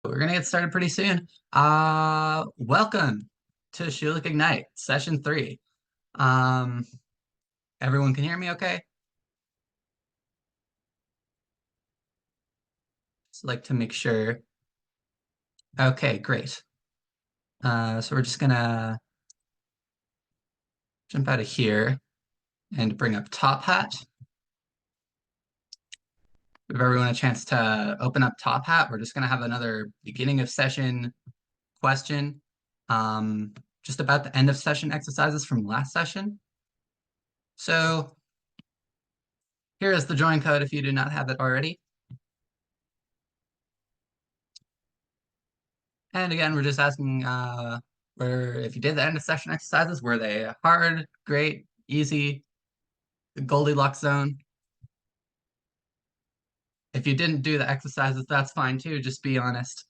We're gonna get started pretty soon. Welcome to Schulich Ignite, session 3. Um, Everyone can hear me okay? Just like to make sure. Okay, great. So we're just gonna jump out of here and bring up Top Hat. Give everyone a chance to open up Top Hat. We're just gonna have another beginning of session question, um, just about the end of session exercises from last session. So here is the join code if you do not have it already. And again, we're just asking where if you did the end of session exercises, were they hard, great, easy, the Goldilocks zone? If you didn't do the exercises, that's fine too. Just be honest.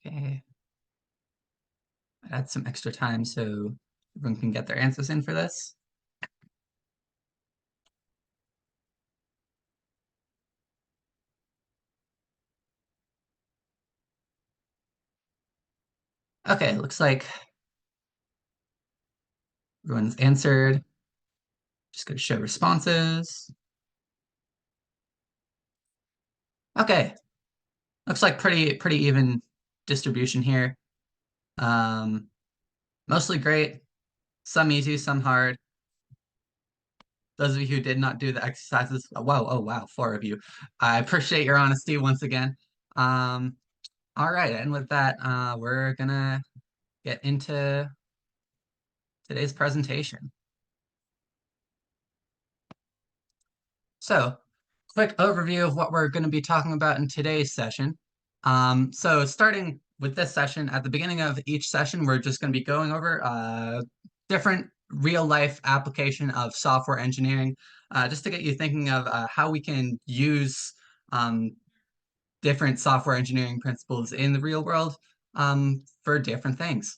Okay. Add some extra time so everyone can get their answers in for this. Okay, looks like everyone's answered. Just gonna show responses. Okay, looks like pretty even distribution here. Um, Mostly great, some easy, some hard. Those of you who did not do the exercises, whoa, oh wow, 4 of you. I appreciate your honesty once again. Um, all right, and with that, we're gonna get into today's presentation. So, quick overview of what we're going to be talking about in today's session. So starting with this session, at the beginning of each session, we're just going to be going over different real-life application of software engineering, just to get you thinking of how we can use um, different software engineering principles in the real world for different things.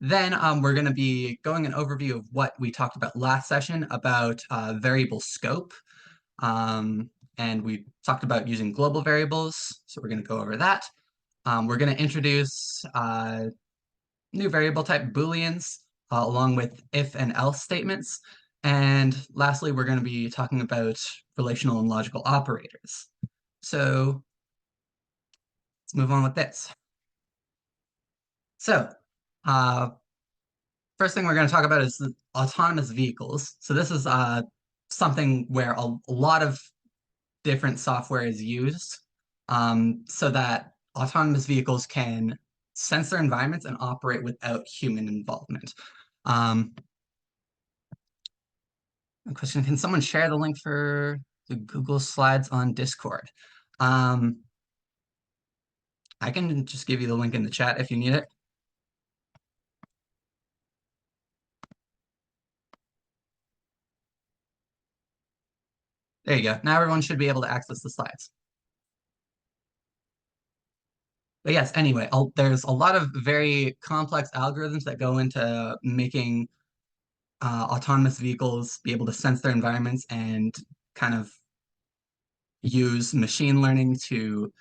Then we're going to be going an overview of what we talked about last session about variable scope. And we talked about using global variables, so we're going to go over that. We're going to introduce new variable type Booleans along with if and else statements. And lastly, we're going to be talking about relational and logical operators. So let's move on with this. So first thing we're going to talk about is autonomous vehicles. So this is something where a lot of different software is used so that autonomous vehicles can sense their environments and operate without human involvement. Question, can someone share the link for the Google Slides on Discord? Um, I can just give you the link in the chat if you need it. There you go. Now everyone should be able to access the slides. But yes, anyway, there's a lot of very complex algorithms that go into making autonomous vehicles be able to sense their environments and kind of use machine learning to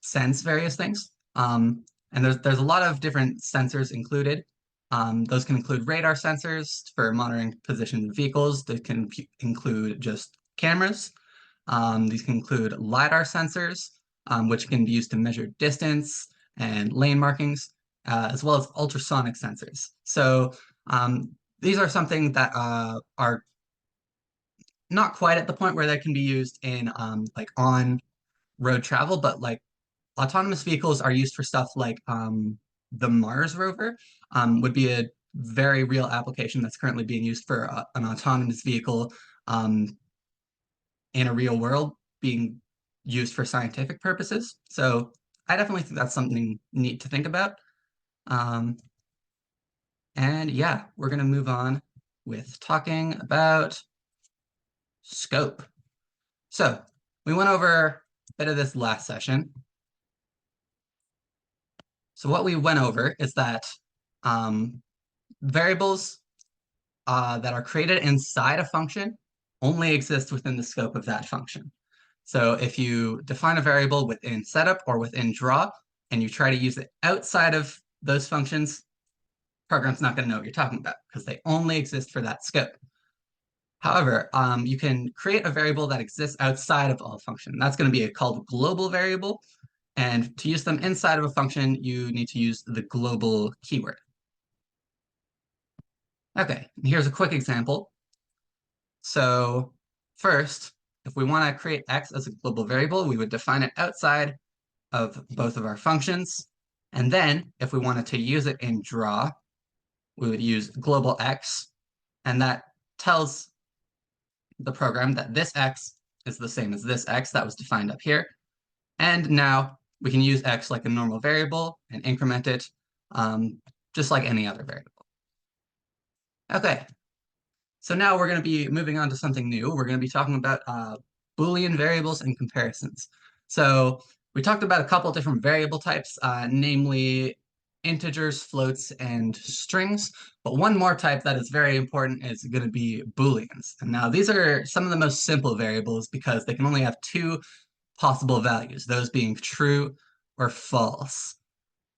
sense various things. And there's a lot of different sensors included. Those can include radar sensors for monitoring position of vehicles. They can include just cameras. These can include LiDAR sensors, which can be used to measure distance and lane markings, as well as ultrasonic sensors. So these are something that are not quite at the point where they can be used in like on road travel, but like autonomous vehicles are used for stuff like the Mars rover would be a very real application that's currently being used for an autonomous vehicle um, in a real world being used for scientific purposes. So I definitely think that's something neat to think about. Um, and yeah, we're going to move on with talking about scope. So we went over a bit of this last session. So what we went over is that variables that are created inside a function only exist within the scope of that function. So if you define a variable within setup or within draw, and you try to use it outside of those functions, program's not going to know what you're talking about because they only exist for that scope. However, you can create a variable that exists outside of all function. That's going to be called a global variable. And to use them inside of a function, you need to use the global keyword. Okay, here's a quick example. So first, if we want to create x as a global variable, we would define it outside of both of our functions. And then if we wanted to use it in draw, we would use global x, and that tells the program that this x is the same as this x that was defined up here. And now we can use x like a normal variable and increment it just like any other variable. Okay, so now we're going to be moving on to something new. We're going to be talking about Boolean variables and comparisons. So we talked about a couple different variable types, namely integers, floats, and strings. But one more type that is very important is going to be Booleans. And now these are some of the most simple variables because they can only have two possible values, those being true or false.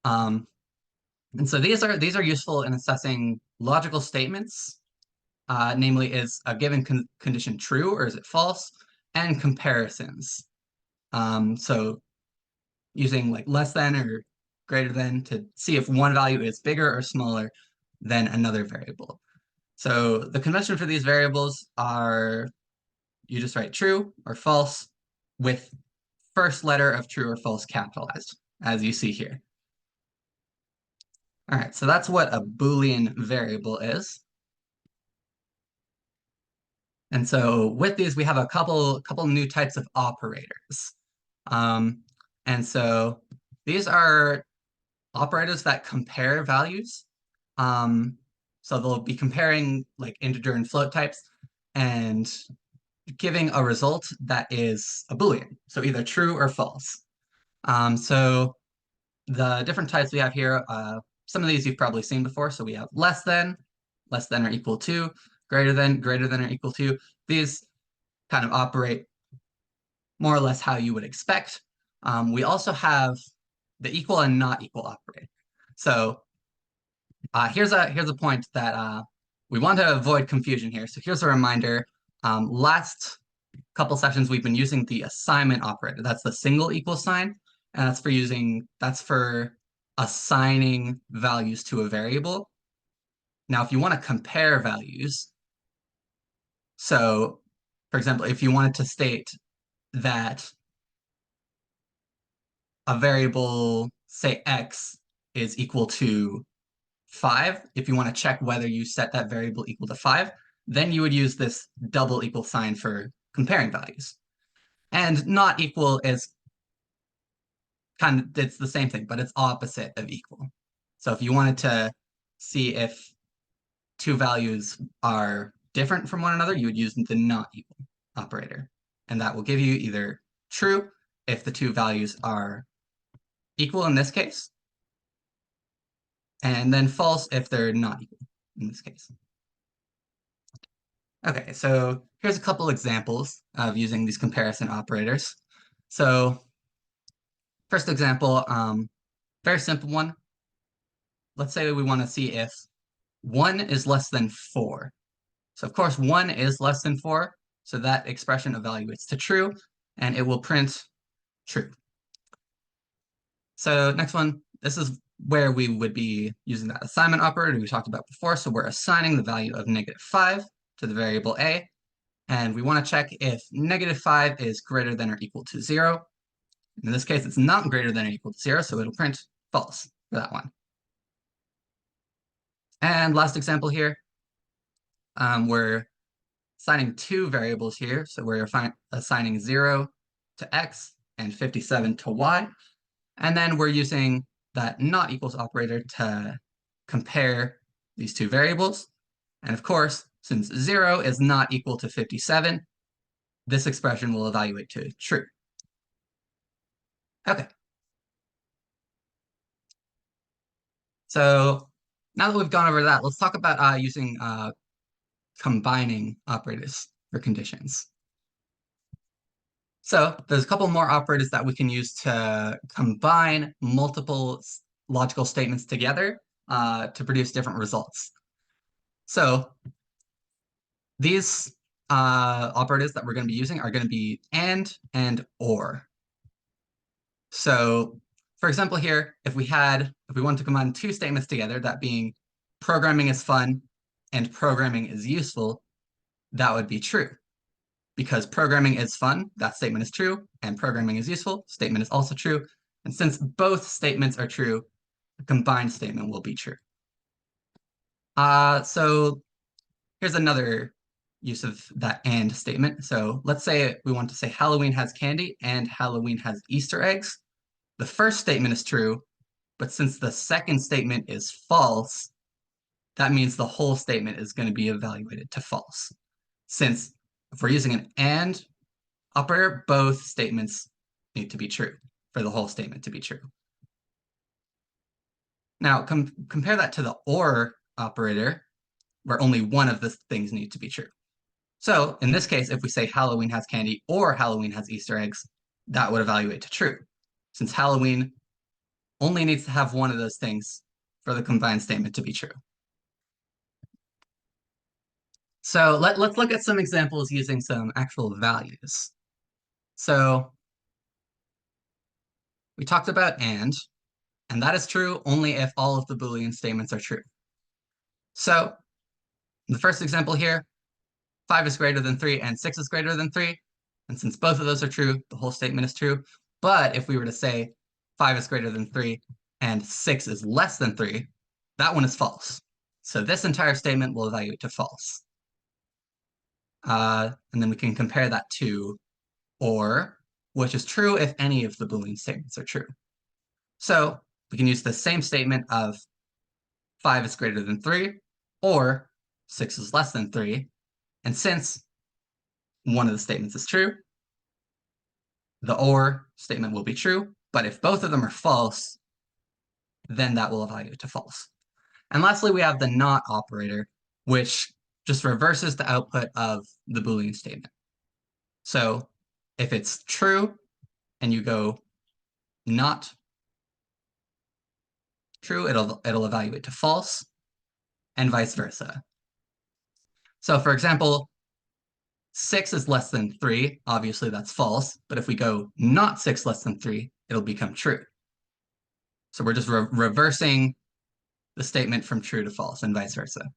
And so these are useful in assessing logical statements, namely is a given condition true or is it false, and comparisons. So using like less than or greater than to see if one value is bigger or smaller than another variable. So the convention for these variables are you just write true or false with first letter of true or false capitalized, as you see here. All right, so that's what a Boolean variable is. And so with these, we have a couple new types of operators. And so these are operators that compare values. So they'll be comparing like integer and float types and giving a result that is a Boolean, so either true or false. So the different types we have here, some of these you've probably seen before. So we have less than or equal to, greater than or equal to. These kind of operate more or less how you would expect. We also have the equal and not equal operator. So here's a point that we want to avoid confusion here. So here's a reminder. Last couple sessions we've been using the assignment operator. That's the single equal sign, and that's for assigning values to a variable. Now, if you want to compare values, so for example, if you wanted to state that a variable, say x, is equal to 5, if you want to check whether you set that variable equal to 5, then you would use this double equal sign for comparing values. And not equal is it's the same thing, but it's opposite of equal. So if you wanted to see if two values are different from one another, you would use the not equal operator. And that will give you either true if the two values are equal in this case, and then false if they're not equal in this case. Okay, so here's a couple examples of using these comparison operators. So first example, very simple one. Let's say we want to see if 1 is less than 4. So of course 1 is less than 4, so that expression evaluates to true, and it will print true. So next one, this is where we would be using that assignment operator we talked about before. So we're assigning the value of -5 to the variable a, and we want to check if -5 is greater than or equal to 0. In this case, it's not greater than or equal to 0, so it'll print false for that one. And last example here, we're assigning two variables here. So we're assigning 0 to x and 57 to y. And then we're using that not equals operator to compare these two variables. And of course, since 0 is not equal to 57, this expression will evaluate to true. Okay. So now that we've gone over that, let's talk about using combining operators for conditions. So there's a couple more operators that we can use to combine multiple logical statements together to produce different results. So these operators that we're going to be using are going to be and or. So for example here, if we want to combine two statements together, that being programming is fun and programming is useful, that would be true. Because programming is fun, that statement is true, and programming is useful, statement is also true. And since both statements are true, the combined statement will be true. So here's another use of that and statement. So let's say we want to say Halloween has candy and Halloween has Easter eggs. The first statement is true, but since the second statement is false, that means the whole statement is going to be evaluated to false. Since if we're using an and operator, both statements need to be true for the whole statement to be true. Now, compare that to the or operator, where only one of the things need to be true. So in this case, if we say Halloween has candy or Halloween has Easter eggs, that would evaluate to true, since Halloween only needs to have one of those things for the combined statement to be true. So let's look at some examples using some actual values. So we talked about and that is true only if all of the Boolean statements are true. So the first example here, 5 is greater than 3 and 6 is greater than 3. And since both of those are true, the whole statement is true. But if we were to say 5 is greater than 3 and 6 is less than 3, that one is false. So this entire statement will evaluate to false. And then we can compare that to or, which is true if any of the Boolean statements are true. So we can use the same statement of 5 is greater than 3 or 6 is less than 3. And since one of the statements is true, the or statement will be true. But if both of them are false, then that will evaluate to false. And lastly, we have the not operator, which just reverses the output of the Boolean statement. So if it's true and you go not true, it'll evaluate to false, and vice versa. So for example, 6 is less than 3, obviously that's false, but if we go not 6 less than 3, it'll become true. So we're just reversing the statement from true to false and vice versa.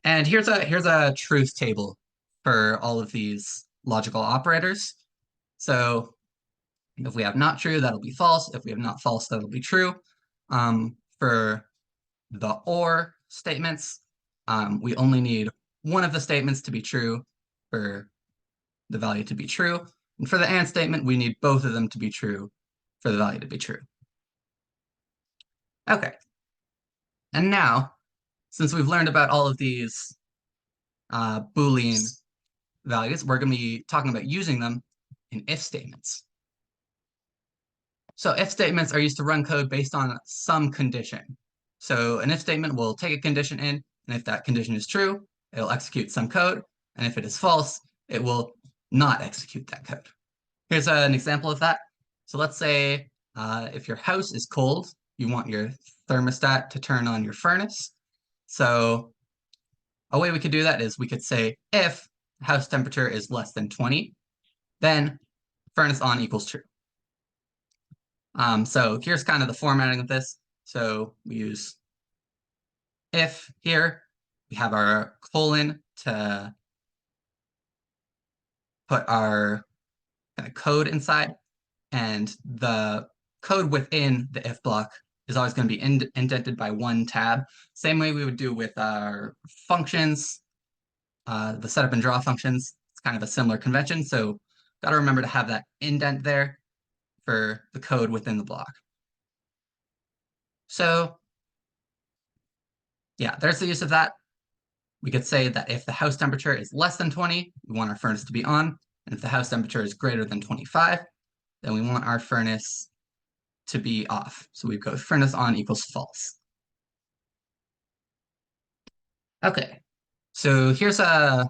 And here's a truth table for all of these logical operators. So if we have not true, that'll be false. If we have not false, that'll be true. For the or statements, we only need one of the statements to be true for the value to be true. And for the and statement, we need both of them to be true for the value to be true. Okay. And now, since we've learned about all of these Boolean values, we're going to be talking about using them in if statements. So if statements are used to run code based on some condition. So an if statement will take a condition in, and if that condition is true, it'll execute some code, and if it is false, it will not execute that code. Here's an example of that. So let's say if your house is cold, you want your thermostat to turn on your furnace. So a way we could do that is we could say if house temperature is less than 20, then furnace on equals true. So here's kind of the formatting of this. So we use if here, we have our colon to put our kind of code inside, and the code within the if block is always going to be indented by one tab. Same way we would do with our functions, the setup and draw functions. It's kind of a similar convention. So got to remember to have that indent there for the code within the block. So yeah, there's the use of that. We could say that if the house temperature is less than 20, we want our furnace to be on. And if the house temperature is greater than 25, then we want our furnace to be off. So we go furnace on equals false. Okay, so here's a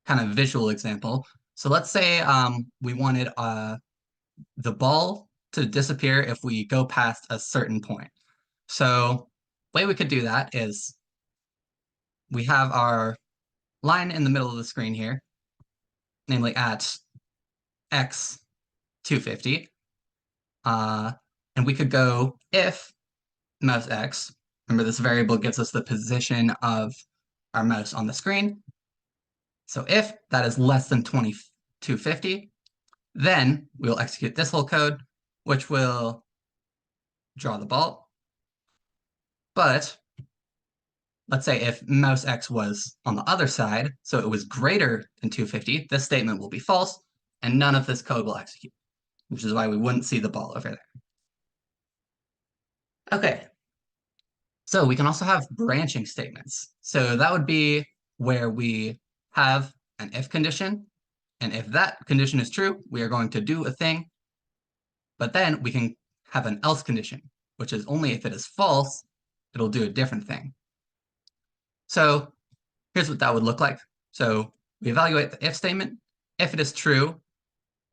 kind of visual example. So let's say we wanted the ball to disappear if we go past a certain point. So the way we could do that is we have our line in the middle of the screen here, namely at x 250. And we could go if mouse x, remember this variable gives us the position of our mouse on the screen. So if that is less than 2250, then we'll execute this whole code, which will draw the ball. But let's say if mouse x was on the other side, so it was greater than 250, this statement will be false, and none of this code will execute, which is why we wouldn't see the ball over there. Okay, so we can also have branching statements. So that would be where we have an if condition, and if that condition is true, we are going to do a thing, but then we can have an else condition, which is only if it is false, it'll do a different thing. So here's what that would look like. So we evaluate the if statement. If it is true,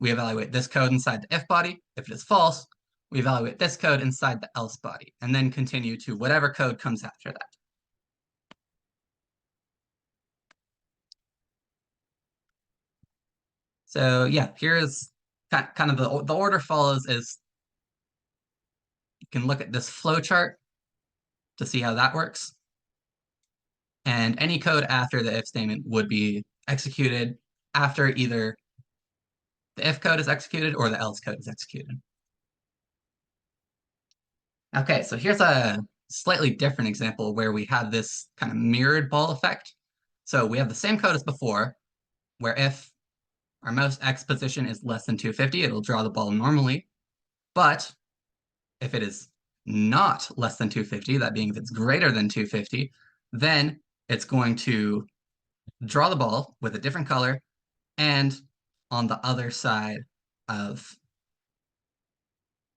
we evaluate this code inside the if body. If it is false, we evaluate this code inside the else body, and then continue to whatever code comes after that. So yeah, here's kind of the order follows is you can look at this flow chart to see how that works. And any code after the if statement would be executed after either the if code is executed or the else code is executed. Okay, so here's a slightly different example where we have this kind of mirrored ball effect. So we have the same code as before, where if our mouse X position is less than 250, it'll draw the ball normally. But if it is not less than 250, that being if it's greater than 250, then it's going to draw the ball with a different color and on the other side of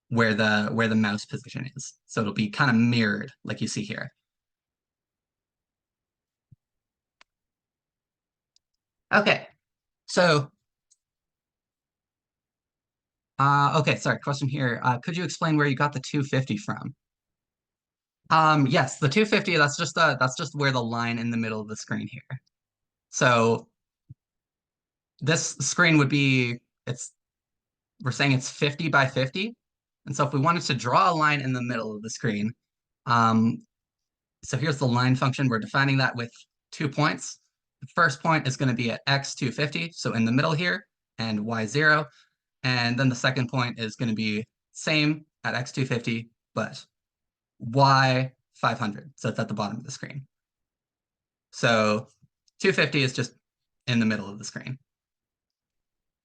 where the mouse position is. So it'll be kind of mirrored like you see here. Okay, so okay, sorry, question here. Could you explain where you got the 250 from? Yes, the 250, that's just where the line in the middle of the screen here. So this screen would be we're saying it's 50 by 50. And so if we wanted to draw a line in the middle of the screen, um, so here's the line function. We're defining that with 2 points. The first point is going to be at x 250, so in the middle here, and y 0. And then the second point is going to be same at x 250, but y 500. So it's at the bottom of the screen. So 250 is just in the middle of the screen.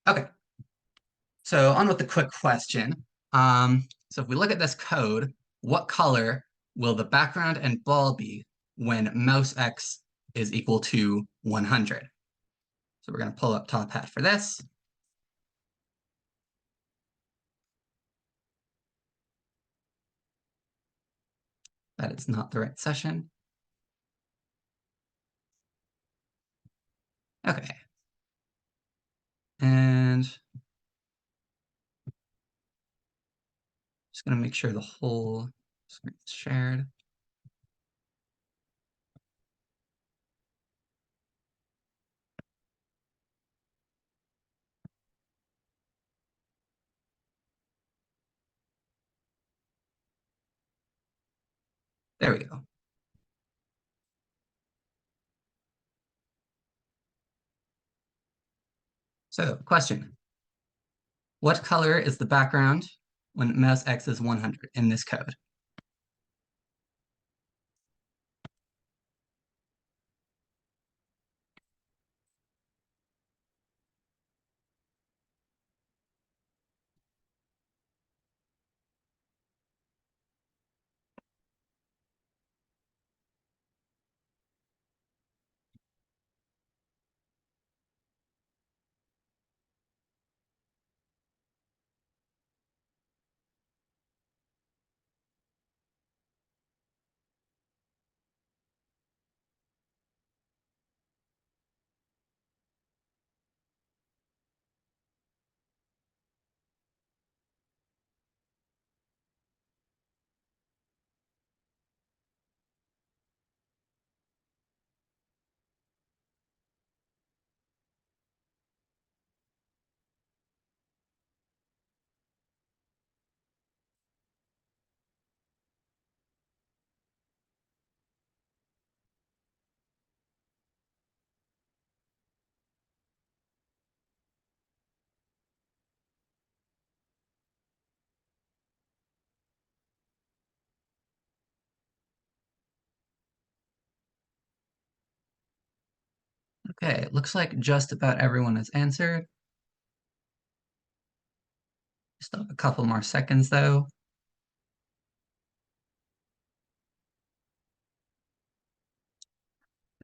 Okay. So on with the quick question. So if we look at this code, what color will the background and ball be when mouse X is equal to 100? So we're going to pull up top hat for this. That is not the right session. Okay. And just going to make sure the whole screen is shared. There we go. So question, what color is the background when mouse x is 100 in this code? Okay, it looks like just about everyone has answered. Still have a couple more seconds though.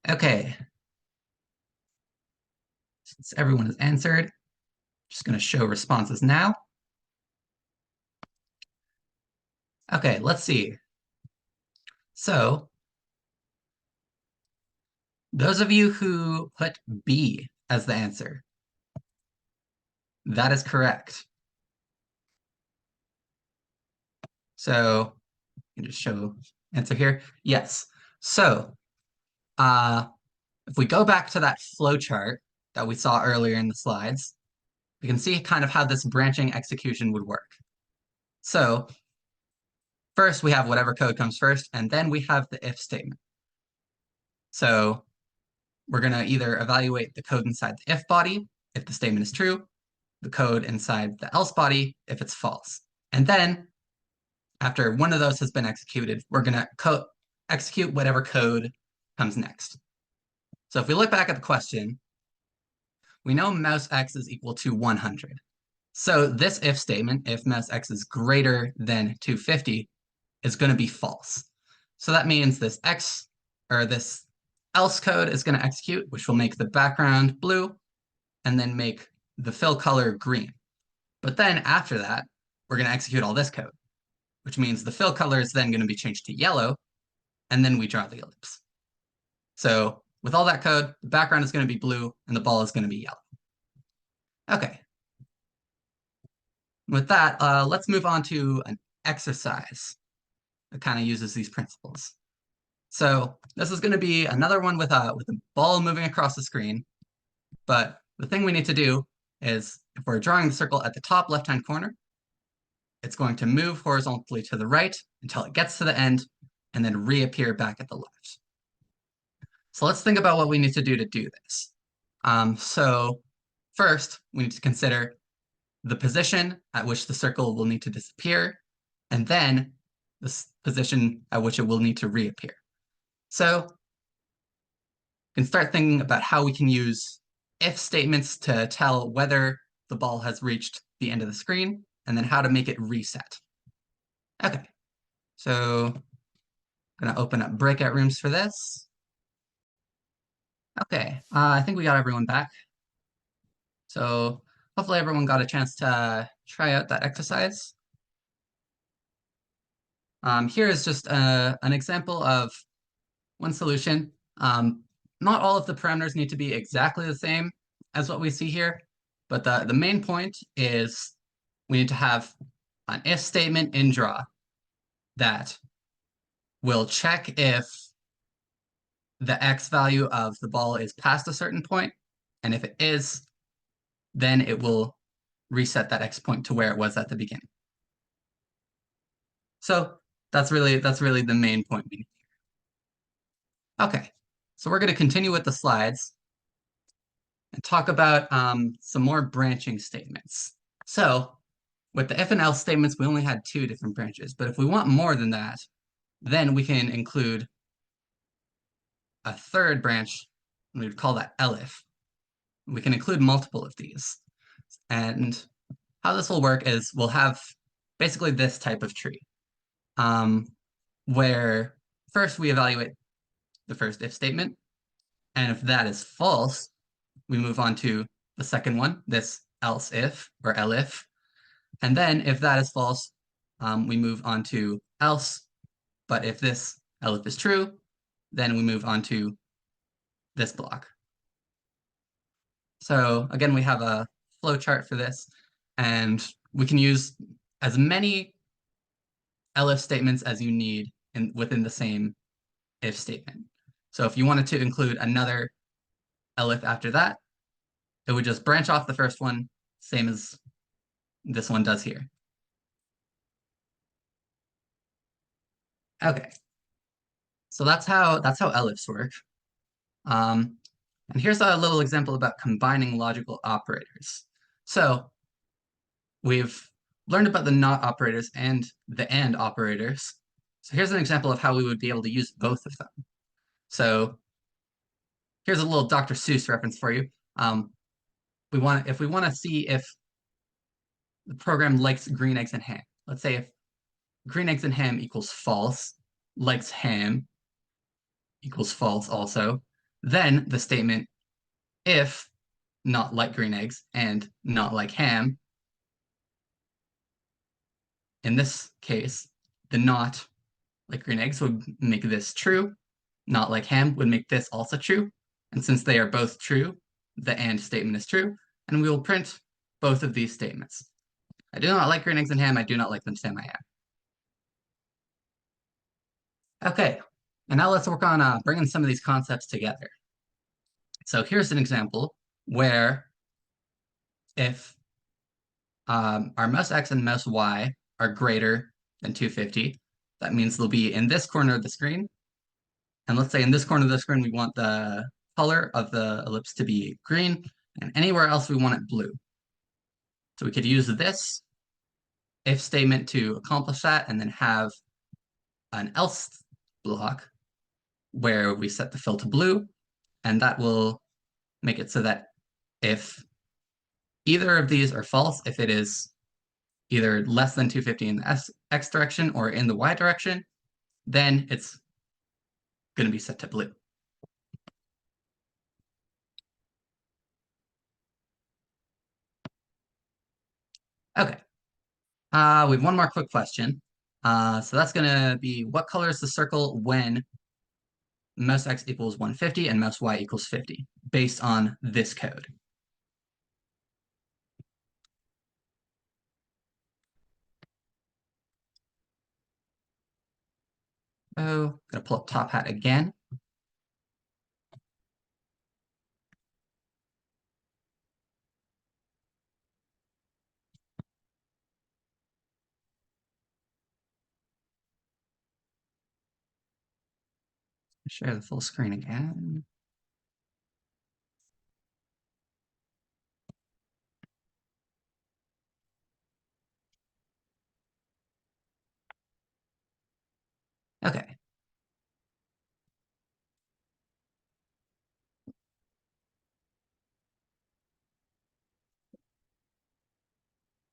Okay, since everyone has answered, just going to show responses now. Okay, let's see. So, those of you who put B as the answer, that is correct. So, you can just show answer here. Yes. So, if we go back to that flow chart that we saw earlier in the slides, we can see kind of how this branching execution would work. So, first we have whatever code comes first, and then we have the if statement. So, we're going to either evaluate the code inside the if body if the statement is true, the code inside the else body if it's false. And then after one of those has been executed, we're going to execute whatever code comes next. So if we look back at the question, we know mouse x is equal to 100. So this if statement, if mouse x is greater than 250, is going to be false. So that means this x, or this else code is going to execute, which will make the background blue, and then make the fill color green. But then after that, we're going to execute all this code, which means the fill color is then going to be changed to yellow, and then we draw the ellipse. So with all that code, the background is going to be blue, and the ball is going to be yellow. Okay. With that, let's move on to an exercise that kind of uses these principles. So this is going to be another one with a ball moving across the screen. But the thing we need to do is, if we're drawing the circle at the top left-hand corner, it's going to move horizontally to the right until it gets to the end, and then reappear back at the left. So let's think about what we need to do this. So first, we need to consider the position at which the circle will need to disappear, and then the position at which it will need to reappear. So we can start thinking about how we can use if statements to tell whether the ball has reached the end of the screen, and then how to make it reset. Okay, so I'm going to open up breakout rooms for this. Okay, I think we got everyone back. So hopefully everyone got a chance to try out that exercise. Here is just an example of one solution. Not all of the parameters need to be exactly the same as what we see here, but the main point is we need to have an if statement in draw that will check if the x value of the ball is past a certain point, and if it is, then it will reset that x point to where it was at the beginning. So that's really the main point we need here. Okay, so we're going to continue with the slides and talk about some more branching statements. So With the if and else statements, we only had two different branches, but if we want more than that, then we can include a third branch, and we would call that elif. We can include multiple of these. And how this will work is we'll have basically this type of tree, um, where first we evaluate the first if statement, and if that is false, we move on to the second one, this else if or elif. And then if that is false, we move on to else. But if this elif is true, then we move on to this block. So again, we have a flow chart for this, and we can use as many elif statements as you need within the same if statement. So if you wanted to include another elif after that, it would just branch off the first one, same as this one does here. Okay, so that's how elifs work. And here's a little example about combining logical operators. So we've learned about the not operators and the and operators. So here's an example of how we would be able to use both of them. So here's a little Dr. Seuss reference for you. If we want to see if the program likes green eggs and ham. Let's say if green eggs and ham equals false, likes ham equals false also, then the statement if not like green eggs and not like ham, in this case, the not like green eggs would make this true, not like ham would make this also true. And since they are both true, the and statement is true, and we will print both of these statements. I do not like green eggs and ham. I do not like them semi-ham. Okay, and now let's work on bringing some of these concepts together. So here's an example where if our mouse X and mouse Y are greater than 250, that means they'll be in this corner of the screen. And let's say in this corner of the screen, we want the color of the ellipse to be green, and anywhere else we want it blue. So we could use this if statement to accomplish that, and then have an else block where we set the fill to blue, and that will make it so that if either of these are false, if it is either less than 250 in the x direction or in the y direction, then it's going to be set to blue. Okay, we have one more quick question. So that's going to be, what color is the circle when mouse x equals 150 and mouse y equals 50, based on this code? Oh, gonna pull up Top Hat again. Share the full screen again. Okay.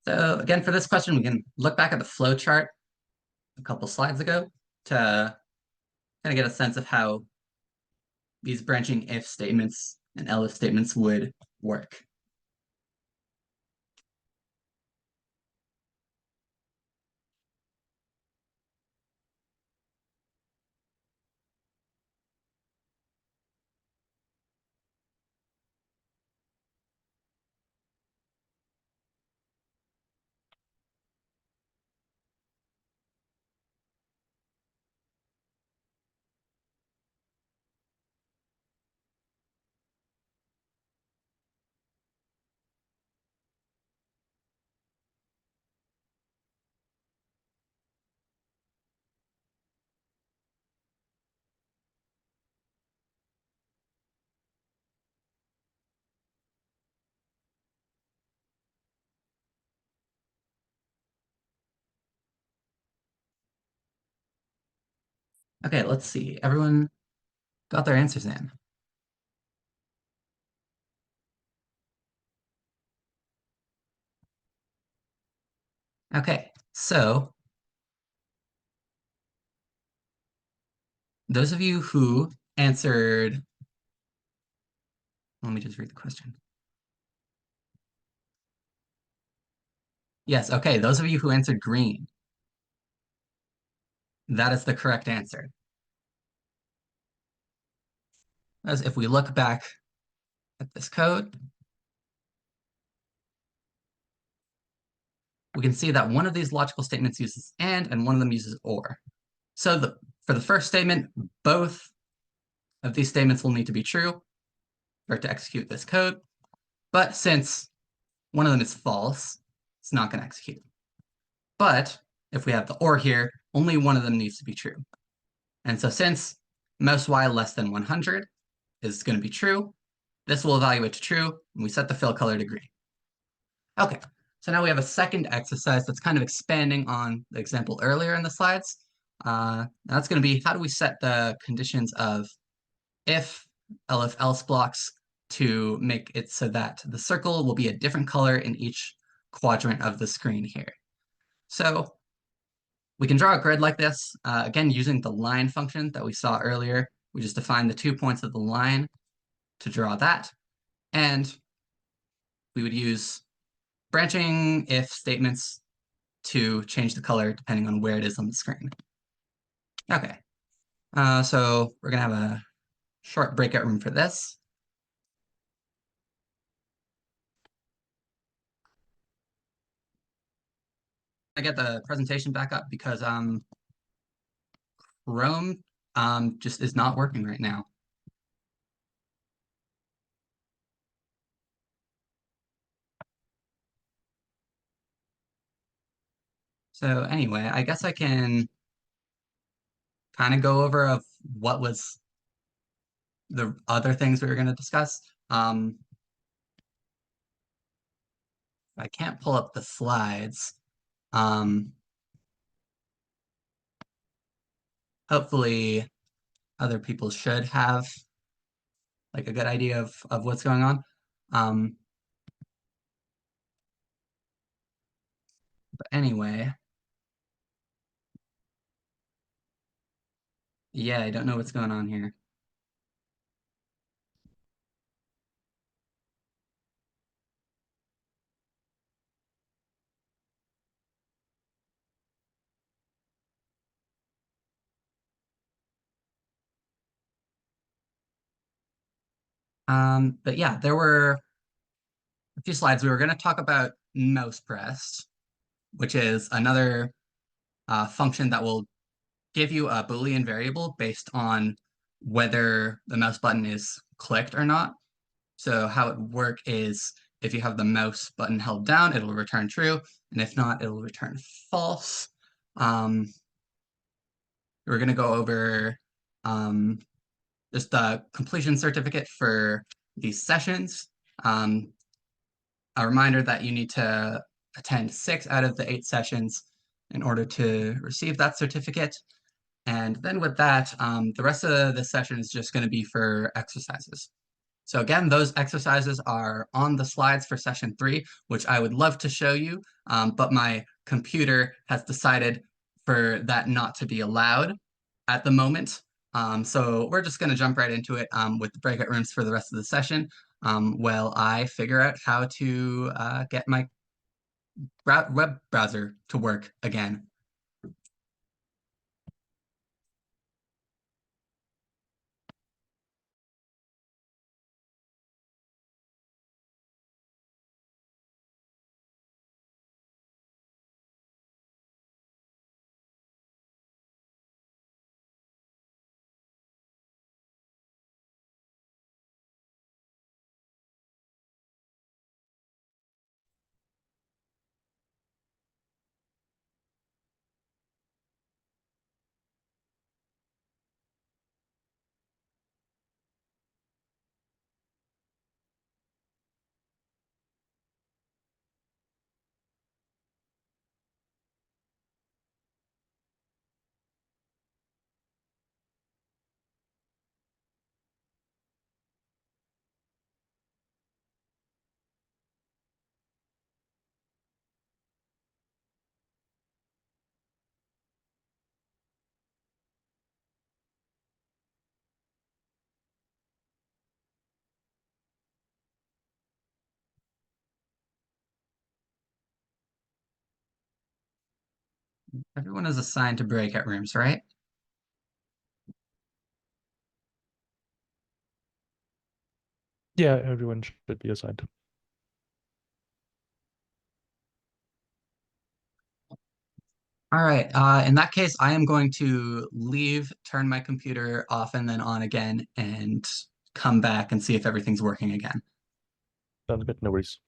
So again, for this question, we can look back at the flow chart a couple slides ago to kind of get a sense of how these branching if statements and elif statements would work. Okay, let's see. Everyone got their answers in. Okay, so those of you who answered, let me just read the question. Yes, okay, those of you who answered green, that is the correct answer. As if we look back at this code, we can see that one of these logical statements uses and one of them uses or. So for the first statement, both of these statements will need to be true for it to execute this code. But since one of them is false, it's not going to execute. But if we have the or here, only one of them needs to be true. And so since mouse y less than 100 is going to be true, this will evaluate to true, and we set the fill color to green. Okay, so now we have a second exercise that's kind of expanding on the example earlier in the slides. That's going to be how do we set the conditions of if, elif, else blocks to make it so that the circle will be a different color in each quadrant of the screen here. So we can draw a grid like this, again, using the line function that we saw earlier. We just define the 2 points of the line to draw that. And we would use branching if statements to change the color depending on where it is on the screen. Okay, so we're gonna have a short breakout room for this. I get the presentation back up because Chrome just is not working right now. So anyway, I guess I can kind of go over of what was the other things we were going to discuss. I can't pull up the slides. Um, Hopefully other people should have like a good idea of what's going on. Um, but anyway, yeah, I don't know what's going on here. But yeah, there were a few slides. We were going to talk about mouse pressed, which is another function that will give you a Boolean variable based on whether the mouse button is clicked or not. So how it would work is if you have the mouse button held down, it'll return true, and if not, it'll return false. Um, we're going to go over um, just the completion certificate for these sessions. Um, a reminder that you need to attend 6 out of the 8 sessions in order to receive that certificate. And then with that, the rest of the session is just going to be for exercises. So again, those exercises are on the slides for session 3, which I would love to show you, but my computer has decided for that not to be allowed at the moment. So we're just going to jump right into it with the breakout rooms for the rest of the session while I figure out how to get my web browser to work again. Everyone is assigned to breakout rooms, right? Yeah, everyone should be assigned. All right. In that case, I am going to leave, turn my computer off and then on again, and come back and see if everything's working again. Sounds good. No worries.